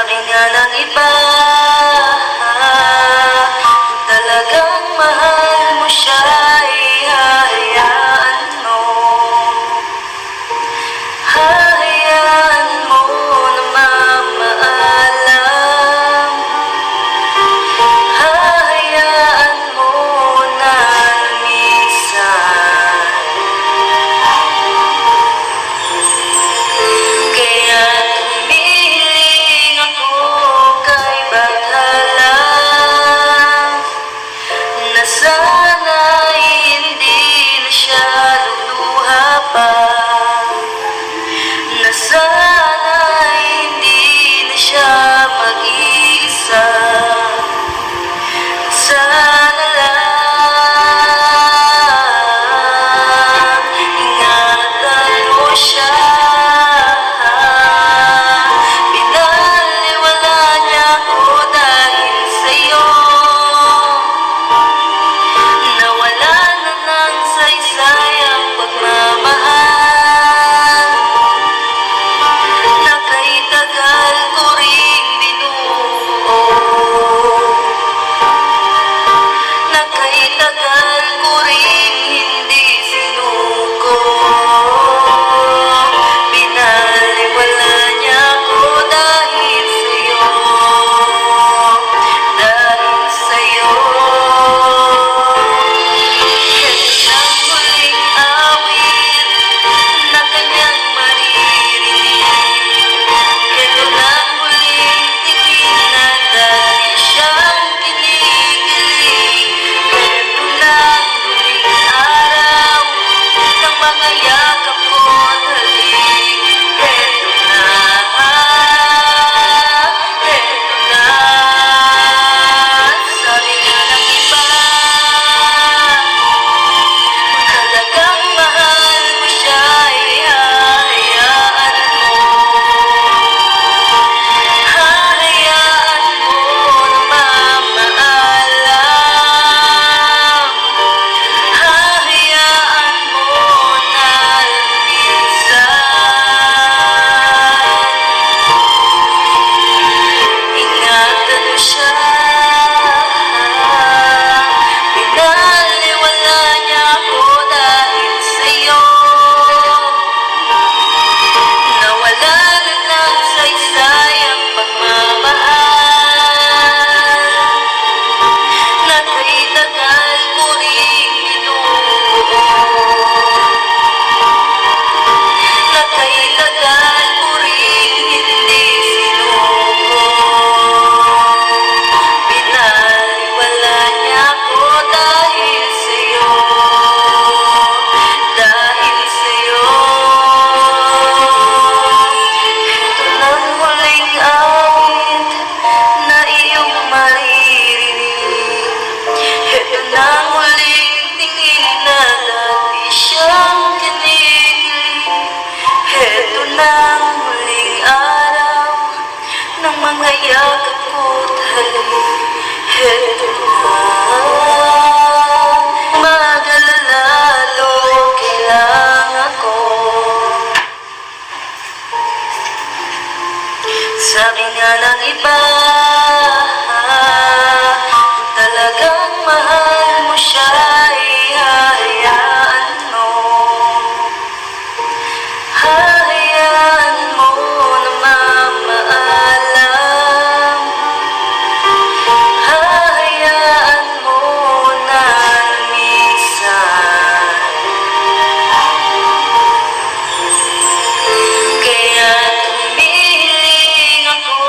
Sabi nga ng iba, talagang mahal mo siya, ihahayaan mo. Hahayaan mo na mamaalam. Hahayaan mo na lumisan. Kaya humihiling ako kay Bathala na sana'y hindi na siya luluha pa, na sana'y hindi na siya mag-iisa. Sana lang ingatan mo siya. Pinaliwala niya ako dahil sa'yo. Nawala na ng saysay ang pagmamahal na kay tagal ko rin binuo, na kay tagal ko rin hindi sinuko. Binaliwala niya ako dahil sa'yo, dahil sa'yo. Ito ng huling awit na kanyang maririnig. Ito ng huling tingin na dati siyang kinikilig. Ito ng huling araw ng mga yakap ko at halik. Ito na, ito na. Sabi nga ng iba, talagang mahal mo siya, ihahayaan mo. Hahayaan mo na mamaalam. Hahayaan mo na lumisan. Ingatan mo siya. Pinaliwala niya ako dahil sa'yo. Nawala na ng saysay ang pagmamahal na kay tagal ko rin binuo, na kay tagal ko rin hindi sinuko. Pinaliwala niya ako dahil sa'yo, dahil sa'yo. Ito ng huling awit na iyong maririnig. Ito ng huling tingin na dati siyang kinikilig. Ito ng huling araw ng mga yakap ko't halik. Ito na, mag-alala, kailangan ako. Sabi nga ng iba, talagang mahal mo siya, ihahayaan mo. Hahayaan mo na mamaalam. Hahayaan mo na lumisan. Kaya humihiling ako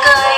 kay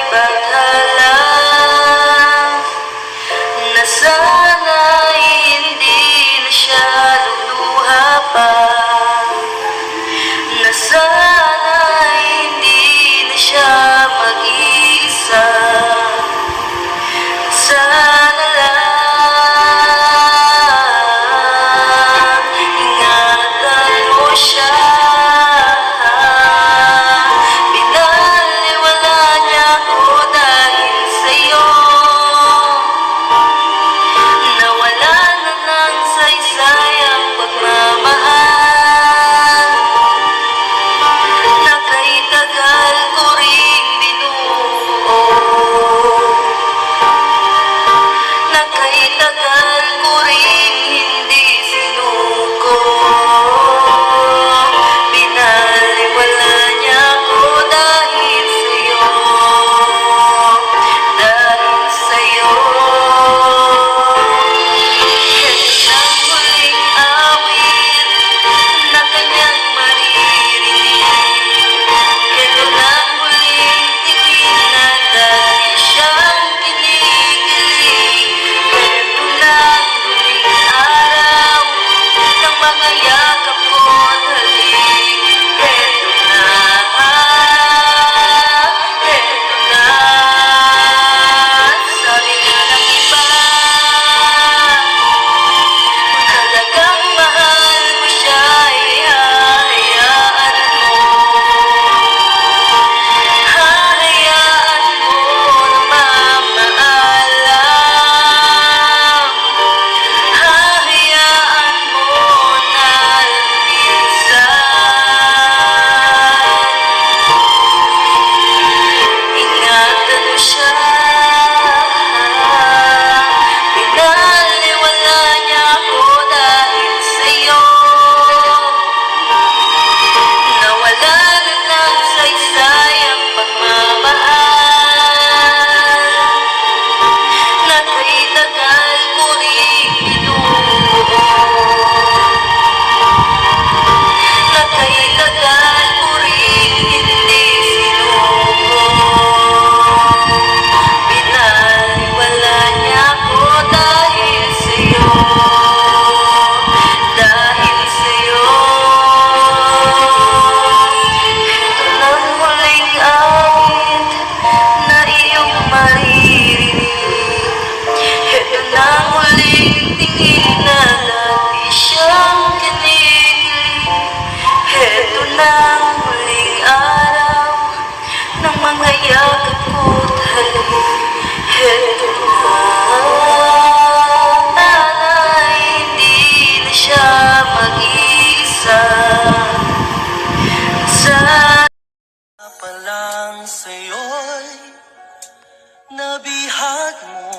Nabihag mo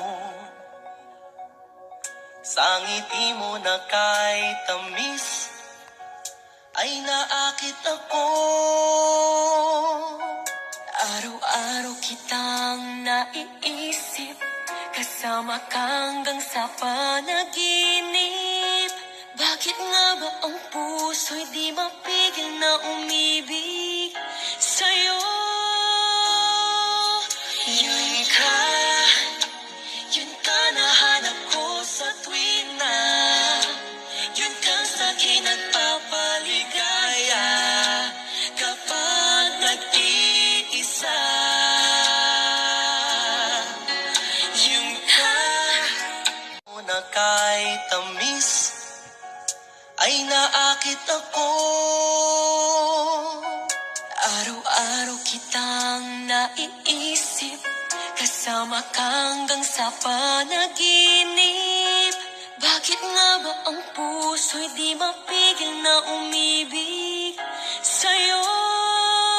sa ngiti mo na kahit tamis ay naakit ako. Araw-araw kitang naiisip, kasama ka hanggang sa panaginip. Bakit nga ba ang puso'y di mapigil na umibig sa'yo? Yun ka nahanap ko sa tuwing na yun kang sa'kin nagpapaligaya kapag nag-iisa. Yun ka na kahit tamis ay naakit ako. Araw-araw kitang naiisip, kasama ka hanggang sa panaginip. Bakit nga ba ang puso'y di mapigil na umibig